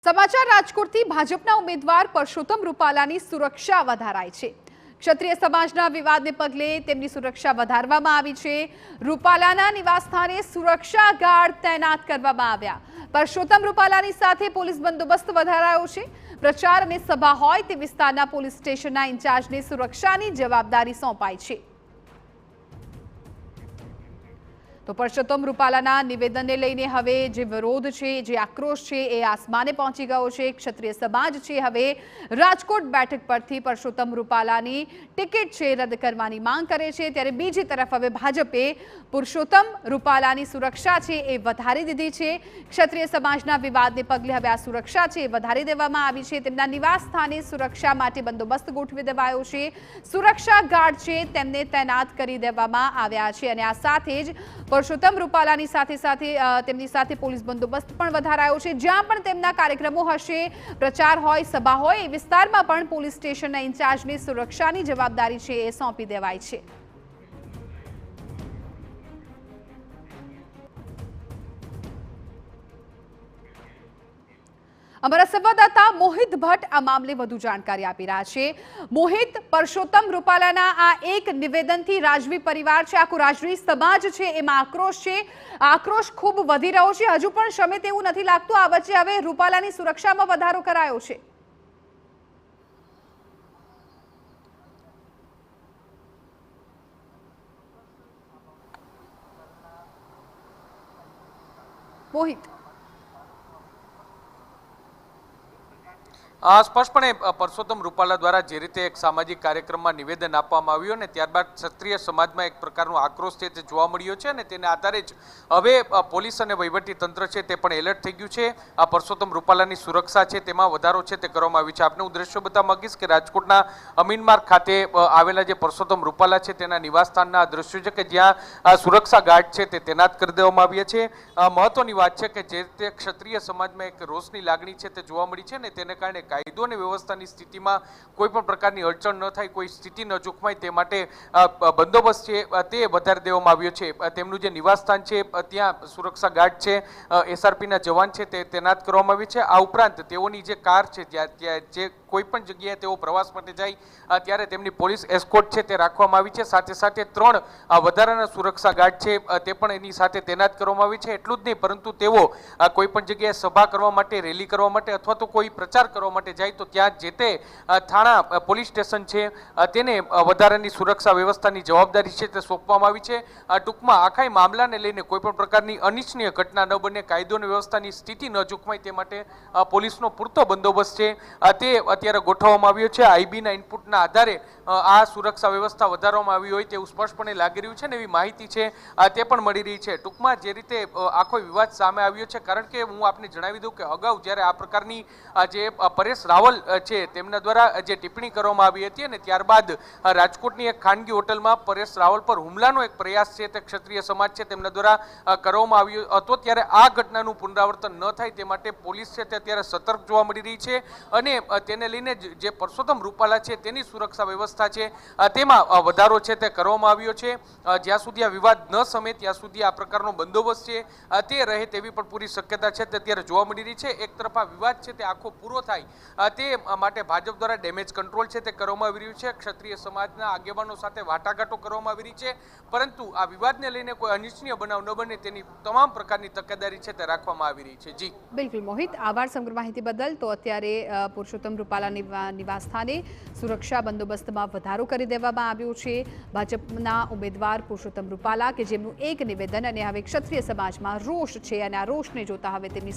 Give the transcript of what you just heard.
સમાચાર રાજકોટથી ભાજપના ઉમેદવાર પરસોત્તમ રૂપાલાની સુરક્ષા વધારાઈ છે। ક્ષત્રિય સમાજના વિવાદને પગલે તેમની સુરક્ષા વધારવામાં આવી છે। રૂપાલાના નિવાસસ્થાને સુરક્ષા ગાર્ડ તૈનાત કરવામાં આવ્યા। પરસોત્તમ રૂપાલાની સાથે પોલીસ બંદોબસ્ત વધારાયો છે। પ્રચાર અને સભા હોય તે વિસ્તારના પોલીસ સ્ટેશનના ઇન્ચાર્જને સુરક્ષાની જવાબદારી સોંપાઈ છે। તો પરસોત્તમ રૂપાલાના નિવેદનને લઈને હવે જે વિરોધ છે, જે આક્રોશ છે એ આસમાને પહોંચી ગયો છે। ક્ષત્રિય સમાજ છે હવે રાજકોટ બેઠક પરથી પરસોત્તમ રૂપાલાની ટિકિટ છે રદ કરવાની માંગ કરે છે। ત્યારે બીજી તરફ હવે ભાજપે પરસોત્તમ રૂપાલાની સુરક્ષા છે એ વધારી દીધી છે। ક્ષત્રિય સમાજના વિવાદને પગલે હવે આ સુરક્ષા છે એ વધારી દેવામાં આવી છે। તેમના નિવાસ સ્થાને સુરક્ષા માટે બંદોબસ્ત ગોઠવી દેવાયો છે। સુરક્ષા ગાર્ડ છે તેમને તૈનાત કરી દેવામાં આવ્યા છે અને આ સાથે જ પરસોત્તમ રૂપાલાની સાથે તેમની સાથે પોલીસ બંદોબસ્ત પણ વધારાયો છે। જ્યાં પણ તેમના કાર્યક્રમો હશે, પ્રચાર હોય, સભા હોય, એ વિસ્તારમાં પણ પોલીસ સ્ટેશનના ઇન્ચાર્જને સુરક્ષાની જવાબદારી છે એ સોંપી દેવાઈ છે। અમારા સંવાદદાતા મોહિત ભટ્ટ આ મામલે વધુ જાણકારી આપી રહ્યા છે। મોહિત, પરસોત્તમ રૂપાલાના આ એક નિવેદનથી રાજવી પરિવાર છે, આખો રાજવી સમાજ છે એમાં આક્રોશ છે। આક્રોશ ખૂબ વધી રહ્યો છે, હજુ પણ શમે તેવું નથી લાગતું। આ વચ્ચે હવે રૂપાલાની સુરક્ષામાં વધારો કરાયો છે। મોહિત, સ્પષ્ટપણે પરસોત્તમ રૂપાલા દ્વારા જે રીતે એક સામાજિક કાર્યક્રમમાં નિવેદન આપવામાં આવ્યું અને ત્યારબાદ ક્ષત્રિય સમાજમાં એક પ્રકારનો આક્રોશ છે તે જોવા મળ્યો છે અને તેને આધારે જ હવે પોલીસ અને વહીવટી તંત્ર છે તે પણ એલર્ટ થઈ ગયું છે। આ પરસોત્તમ રૂપાલાની સુરક્ષા છે તેમાં વધારો છે તે કરવામાં આવ્યું છે। આપને હું દ્રશ્યો બતાવવા માંગીશ કે રાજકોટના અમીનમાર્ગ ખાતે આવેલા જે પરસોત્તમ રૂપાલા છે તેના નિવાસસ્થાનના દ્રશ્યો છે કે જ્યાં સુરક્ષા ગાર્ડ છે તે તૈનાત કરી દેવામાં આવ્યા છે। મહત્વની વાત છે કે જે તે ક્ષત્રિય સમાજમાં એક રોષની લાગણી છે તે જોવા મળી છે ને તેને કારણે કાયદો અને વ્યવસ્થાની સ્થિતિમાં કોઈ પણ પ્રકારની અડચણ ન થાય, કોઈ સ્થિતિ ન જોખમાય તે માટે બંદોબસ્ત છે તે વધારી દેવામાં આવ્યો છે। તેમનું જે નિવાસસ્થાન છે ત્યાં સુરક્ષા ગાર્ડ છે, એસઆરપીના જવાન છે તે તૈનાત કરવામાં આવી છે। આ ઉપરાંત તેઓની જે કાર છે જે કોઈ પણ જગ્યાએ તેઓ પ્રવાસ માટે જાય ત્યારે તેમની પોલીસ એસ્કોર્ટ છે તે રાખવામાં આવી છે। સાથે સાથે 3 વધારાના સુરક્ષા ગાર્ડ છે તે પણ એની સાથે તૈનાત કરવામાં આવી છે। એટલું જ નહીં, પરંતુ તેઓ કોઈ પણ જગ્યાએ સભા કરવા માટે, રેલી કરવા માટે અથવા તો કોઈ પ્રચાર કરવા માટે જાય તો ત્યાં જે તે થાણા પોલીસ સ્ટેશન છે તેને વધારાની સુરક્ષા વ્યવસ્થાની જવાબદારી છે તે સોંપવામાં આવી છે। ટૂંકમાં આખા મામલાને લઈને કોઈ પણ પ્રકારની અનિચ્છનીય ઘટના ન બને, કાયદો અને વ્યવસ્થાની સ્થિતિ ન જોખમાય તે માટે પોલીસનો પૂરતો બંદોબસ્ત છે તે અત્યારે ગોઠવવામાં આવ્યો છે। આઈબીના ઇનપુટના આધારે આ સુરક્ષા વ્યવસ્થા વધારવામાં આવી હોય તેવું સ્પષ્ટપણે લાગી રહ્યું છે ને એવી માહિતી છે તે પણ મળી રહી છે। ટૂંકમાં જે રીતે આખો વિવાદ સામે આવ્યો છે, કારણ કે હું આપને જણાવી દઉં કે અગાઉ જ્યારે આ પ્રકારની જે પરેશ રાવલ છે તેમના દ્વારા જે ટિપ્પણી કરવામાં આવી હતી અને ત્યારબાદ રાજકોટની એક ખાનગી હોટલમાં પરેશ રાવલ પર હુમલાનો એક પ્રયાસ છે તે ક્ષત્રિય સમાજ છે તેમના દ્વારા કરવામાં આવ્યો હતો, ત્યારે આ ઘટનાનું પુનરાવર્તન ન થાય તે માટે પોલીસ છે તે અત્યારે સતર્ક જોવા મળી રહી છે અને તેને લઈને જે પરસોત્તમ રૂપાલા છે તેની સુરક્ષા વ્યવસ્થા છે તેમાં વધારો છે તે કરવામાં આવ્યો છે। જ્યાં સુધી આ વિવાદ ન સમે ત્યાં સુધી આ પ્રકારનો બંદોબસ્ત છે તે રહે તેવી પણ પૂરી શક્યતા છે તે અત્યારે જોવા મળી રહી છે। એક તરફ આ વિવાદ છે તે આખો પૂરો થાય તે માટે ભાજપ દ્વારા ડેમેજ કંટ્રોલ છે તે કરવામાં આવી રહ્યું છે। ક્ષત્રિય સમાજના આગેવાનો સાથે વાટાઘાટો કરવામાં આવી રહી છે, પરંતુ આ વિવાદને લઈને કોઈ અનિચ્છનીય બનાવ ન બને તેની તમામ પ્રકારની તકેદારી છે તે રાખવામાં આવી રહી છે। જી બિલકુલ મોહિત, આભાર સમગ્ર માહિતી બદલ। તો અત્યારે પરસોત્તમ રૂપાલા નિવાસ સ્થાને સુરક્ષા બંદોબસ્તમાં વધારો કરી દેવામાં આવ્યો છે। ભાજપના ઉમેદવાર પરસોત્તમ રૂપાલા કે જેમનું એક નિવેદન અને હવે ક્ષત્રિય સમાજમાં રોષ છે અને આ રોષને જોતા હવે તેમની